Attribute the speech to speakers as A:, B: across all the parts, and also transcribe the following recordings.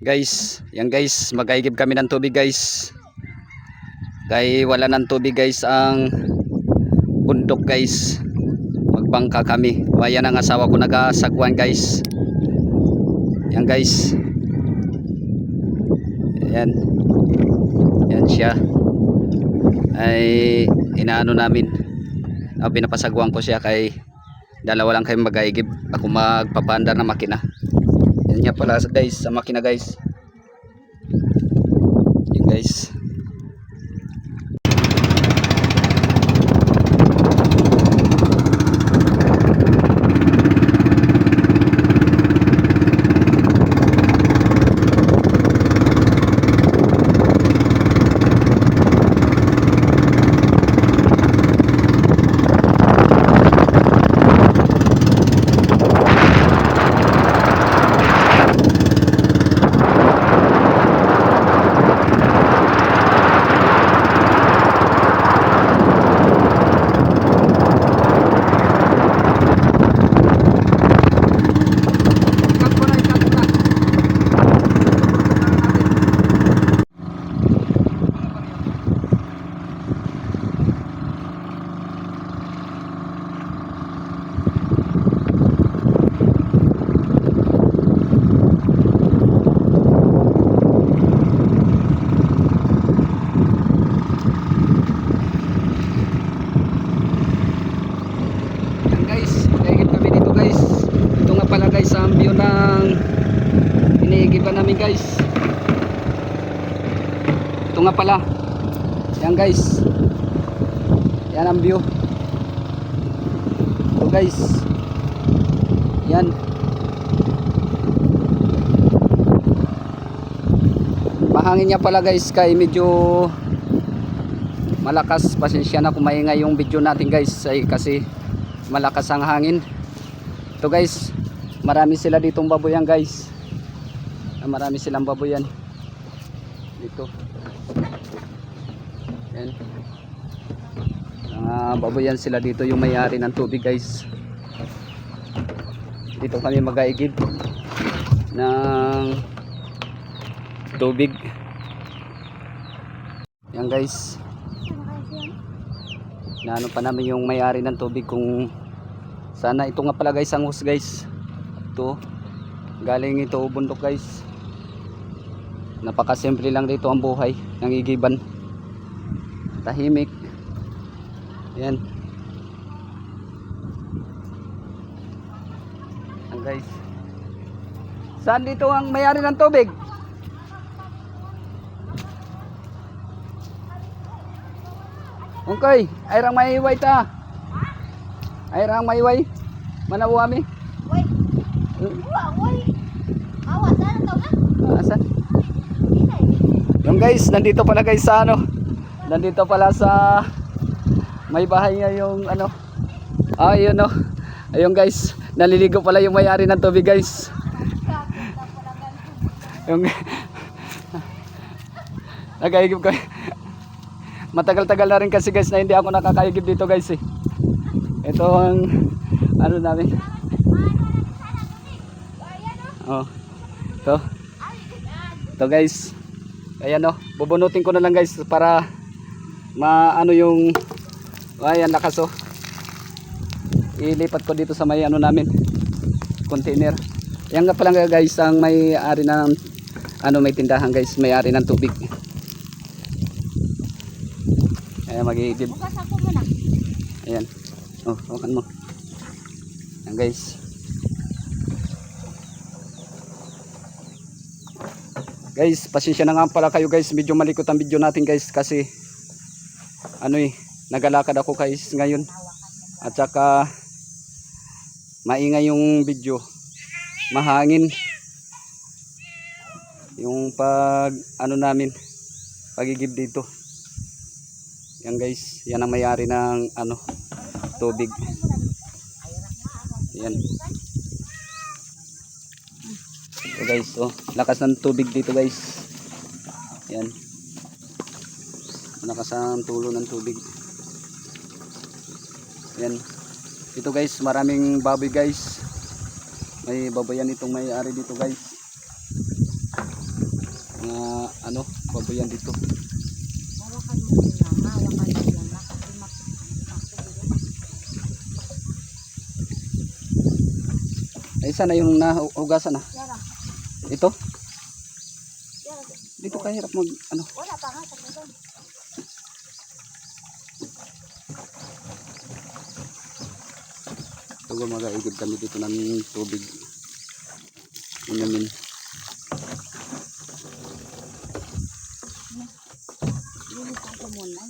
A: Guys, yan guys, mag-aigib kami ng tubig guys. Kaya wala ng tubig guys ang bundok guys. Magbangka kami. Ayan ang asawa ko nagasagwan guys. Yan guys. Yan. Yan siya. Ay inaano namin. Pinapasagwan ko siya kay dalawa lang kayo mag-aigib. Ako magpapandar ng makina. Yan nga pala guys sa makina guys. Yan guys. Ang view ng iniigiban namin guys. Ito nga pala. Yan guys. Yan ang view. Ito guys. Yan. Mahangin niya pala guys kay medyo malakas. Pasensya na kung maingay yung video natin guys kasi malakas ang hangin. Ito guys. Marami sila ditong baboyan guys. Marami silang baboyan dito. Yan. Baboyan sila dito yung may-ari ng tubig guys. Dito kami mag-aigib ng tubig. Yan guys. Naano pa namin yung may-ari ng tubig kung sana. Ito nga pala guys ang hose guys. Ito galing ito bundok guys. Napakasimple lang dito ang buhay ng igiban. Tahimik. Yan. Yan guys. Saan dito ang may-ari ng tubig? Okay, ayrang maiway ta. Ayrang maiway. Manaw kami. Asan? Yung guys, nandito pala guys sa ano. Nandito pala sa may bahay niya yung ano. Ayun no. Ayun guys, naliligo pala yung may-ari ng tubig guys. Yung nakaigib ko. Matagal-tagal na rin kasi guys na hindi ako nakakaigib dito guys eh. Ito ang ano namin. Oh. Ito. Ito guys. Ayan oh, bubunutin ko na lang guys para maano yung ayan lakas oh. Ilipat ko dito sa may ano namin. Container. Yan nga pala guys ang may-ari ng ano may tindahan guys, may-ari ng tubig. Ayan mag-iigib. Bukas ako muna. Ayan. Oh, hawakan mo. Ayan guys. Guys, pasensya na nga pala kayo guys, medyo malikot ang video natin guys kasi ano eh, nagalakad ako guys ngayon. At saka maingay yung video. Mahangin. Yung pag ano namin, pagigib dito. Yan guys, yan ang may-ari ng ano, tubig. Yan. So guys, oh, lakas ng tubig dito guys. Yan. Lakas ang tulo ng tubig. Yan. Ito guys, maraming baboy guys. May baboyan itong may-ari dito guys. mga ano, baboyan dito.
B: Hawakan mo muna. Hawakan mo yan. Kasi
A: Ay, sana yung nahugasan ah.
B: Yara.
A: Ito,
B: Yara.
A: dito kahirap mag ano.
B: Wala pa nga. Sabi doon.
A: Ito mag-aigib kami dito ng tubig. Inumin.
B: Lilisan ko muna.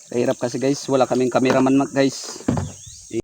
A: Kahirap kasi guys, wala kaming cameraman guys.